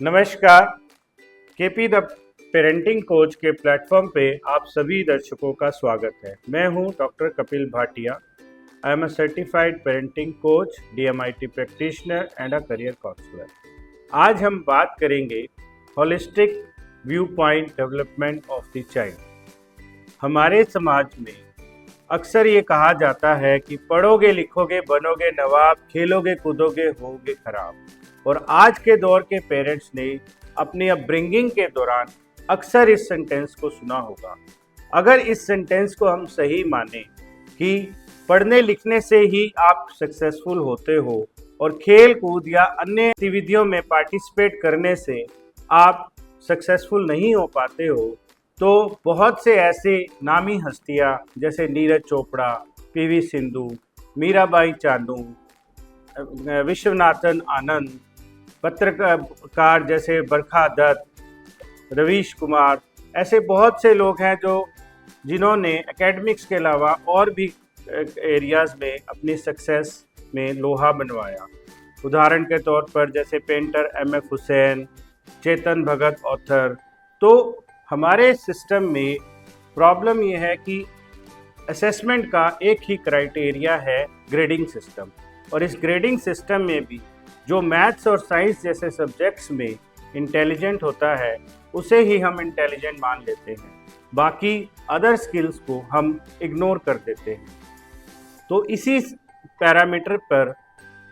नमस्कार। KP the parenting coach के platform पे आप सभी दर्शकों का स्वागत है। मैं हूं doctor Kapil Bhatia. I am a certified parenting coach, DMIT practitioner and a career counsellor. आज हम बात करेंगे holistic view point development of the child. हमारे समाज में अक्सर ये कहा जाता है कि पढ़ोगे लिखोगे बनोगे नवाब, खेलोगे कूदोगे होगे खराब। और आज के दौर के पेरेंट्स ने अपनी अपब्रिंगिंग के दौरान अक्सर इस सेंटेंस को सुना होगा। अगर इस सेंटेंस को हम सही माने कि पढ़ने लिखने से ही आप सक्सेसफुल होते हो और खेल कूद या अन्य गतिविधियों में पार्टिसिपेट करने से आप सक्सेसफुल नहीं हो पाते हो, तो बहुत से ऐसे नामी हस्तियां जैसे नीरज चोपड़ा, PV सिंधु, मीराबाई चानू, विश्वनाथन आनंद, पत्रकार जैसे बरखा दत्त, रवीश कुमार, ऐसे बहुत से लोग हैं जिन्होंने एकेडमिक्स के अलावा और भी एरियाज़ में अपनी सक्सेस में लोहा बनवाया। उदाहरण के तौर पर जैसे painter MF Hussain, Chetan Bhagat author. तो हमारे सिस्टम में प्रॉब्लम ये है कि असेसमेंट का एक ही क्राइटेरिया है, ग्रेडिंग सिस्टम। और इस ग्रेडिंग सिस्टम में भी जो मैथ्स और साइंस जैसे सब्जेक्ट्स में इंटेलिजेंट होता है उसे ही हम इंटेलिजेंट मान लेते हैं, बाकी अदर स्किल्स को हम इग्नोर कर देते हैं। तो इसी पैरामीटर पर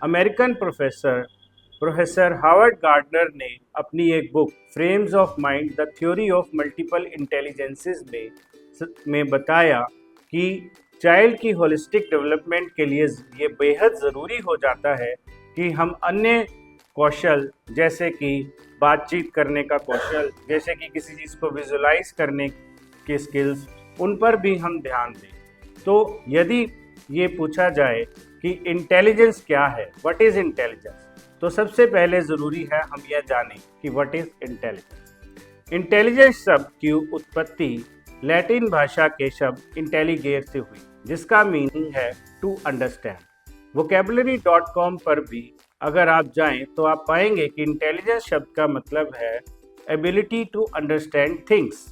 अमेरिकन प्रोफेसर हावर्ड गार्डनर ने अपनी एक book frames of mind the theory of multiple intelligences में बताया कि चाइल्ड की होलिस्टिक डेवलपमेंट के लिए ये बेहद ज़रूरी हो जाता है कि हम अन्य कौशल जैसे कि बातचीत करने का कौशल, जैसे कि किसी चीज़ को विजुलाइज करने के स्किल्स, उन पर भी हम ध्यान दें। तो यदि ये पूछा जाए कि इंटेलिजेंस क्या है, व्हाट इज़ इंटेलिजेंस, तो सबसे पहले ज़रूरी है हम यह जानें कि व्हाट इज़ इंटेलिजेंस। इंटेलिजेंस शब्द की उत्पत्ति लैटिन भाषा के शब्द इंटेलीगेर से हुई, जिसका मीनिंग है टू अंडरस्टैंड। vocabulary.com पर भी अगर आप जाएं तो आप पाएंगे कि इंटेलिजेंस शब्द का मतलब है एबिलिटी टू अंडरस्टैंड थिंग्स।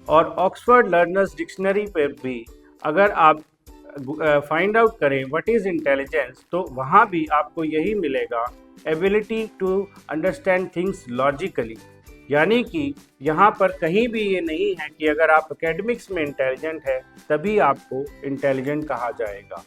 और ऑक्सफोर्ड लर्नर्स डिक्शनरी पर भी अगर आप फाइंड आउट करें व्हाट इज़ इंटेलिजेंस, तो वहाँ भी आपको यही मिलेगा, ability to understand things logically. यानी कि यहाँ पर कहीं भी ये नहीं है कि अगर आप एकेडमिक्स में इंटेलिजेंट है तभी आपको इंटेलिजेंट कहा जाएगा।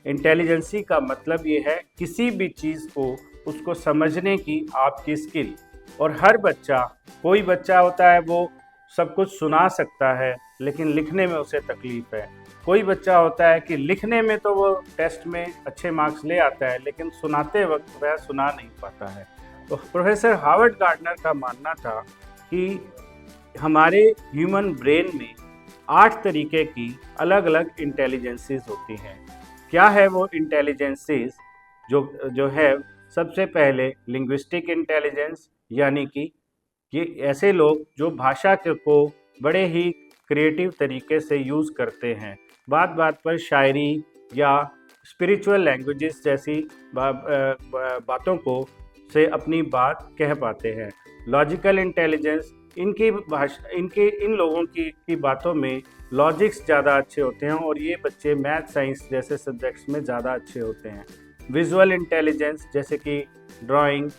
इंटेलिजेंसी का मतलब ये है किसी भी चीज़ को उसको समझने की आपकी स्किल। और हर बच्चा, कोई बच्चा होता है वो सब कुछ सुना सकता है लेकिन लिखने में उसे तकलीफ़ है। कोई बच्चा होता है कि लिखने में तो वो टेस्ट में अच्छे मार्क्स ले आता है लेकिन सुनाते वक्त वह सुना नहीं पाता है। तो प्रोफेसर हावर्ड गार्डनर का मानना था कि हमारे ह्यूमन ब्रेन में 8 तरीके की अलग अलग इंटेलिजेंसीज होती हैं। क्या है वो इंटेलिजेंसीज? जो है, सबसे पहले लिंग्विस्टिक इंटेलिजेंस, यानी कि ये ऐसे लोग जो भाषा को बड़े ही क्रिएटिव तरीके से यूज़ करते हैं, बात बात पर शायरी या स्पिरिचुअल लैंग्वेजेस जैसी बातों को से अपनी बात कह पाते हैं। लॉजिकल इंटेलिजेंस, इन लोगों की बातों में लॉजिक्स ज़्यादा अच्छे होते हैं और ये बच्चे मैथ साइंस जैसे सब्जेक्ट्स में ज़्यादा अच्छे होते हैं। विजुअल इंटेलिजेंस जैसे कि drawing,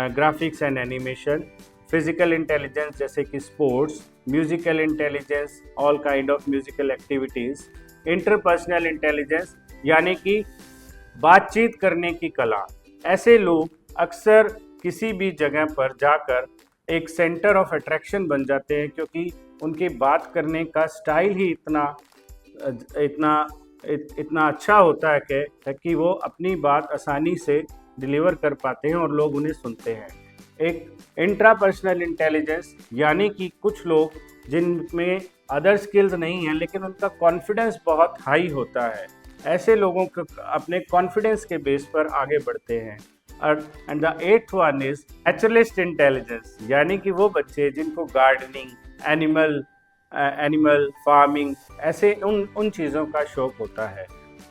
graphics and animation. Physical intelligence जैसे कि sports. Musical intelligence, all kind of musical activities. Interpersonal intelligence, यानी कि बातचीत करने की कला। ऐसे लोग अक्सर किसी भी जगह पर जाकर एक सेंटर ऑफ अट्रैक्शन बन जाते हैं, क्योंकि उनकी बात करने का स्टाइल ही इतना अच्छा होता है कि वो अपनी बात आसानी से डिलीवर कर पाते हैं और लोग उन्हें सुनते हैं। एक इंट्रापर्सनल इंटेलिजेंस, यानी कि कुछ लोग जिनमें अदर स्किल्स नहीं हैं लेकिन उनका कॉन्फिडेंस बहुत हाई होता है, ऐसे लोगों को अपने कॉन्फिडेंस के बेस पर आगे बढ़ते हैं। And the 8th one is naturalist intelligence, यानी कि वो बच्चे जिनको गार्डनिंग, एनिमल फार्मिंग, ऐसे उन चीज़ों का शौक होता है।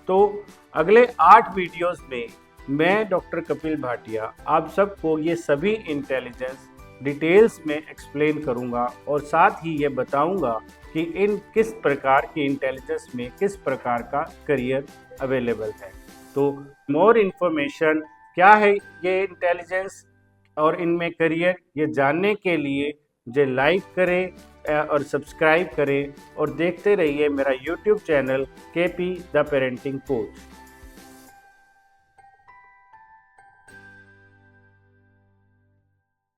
तो अगले 8 वीडियोस में मैं डॉक्टर कपिल भाटिया आप सबको ये सभी इंटेलिजेंस डिटेल्स में एक्सप्लेन करूंगा और साथ ही ये बताऊंगा कि इन किस प्रकार की इंटेलिजेंस में किस प्रकार का करियर अवेलेबल है। तो मोर इन्फॉर्मेशन क्या है ये इंटेलिजेंस और इनमें करियर, ये जानने के लिए मुझे लाइक करें और सब्सक्राइब करें और देखते रहिए मेरा YouTube channel KP the parenting coach.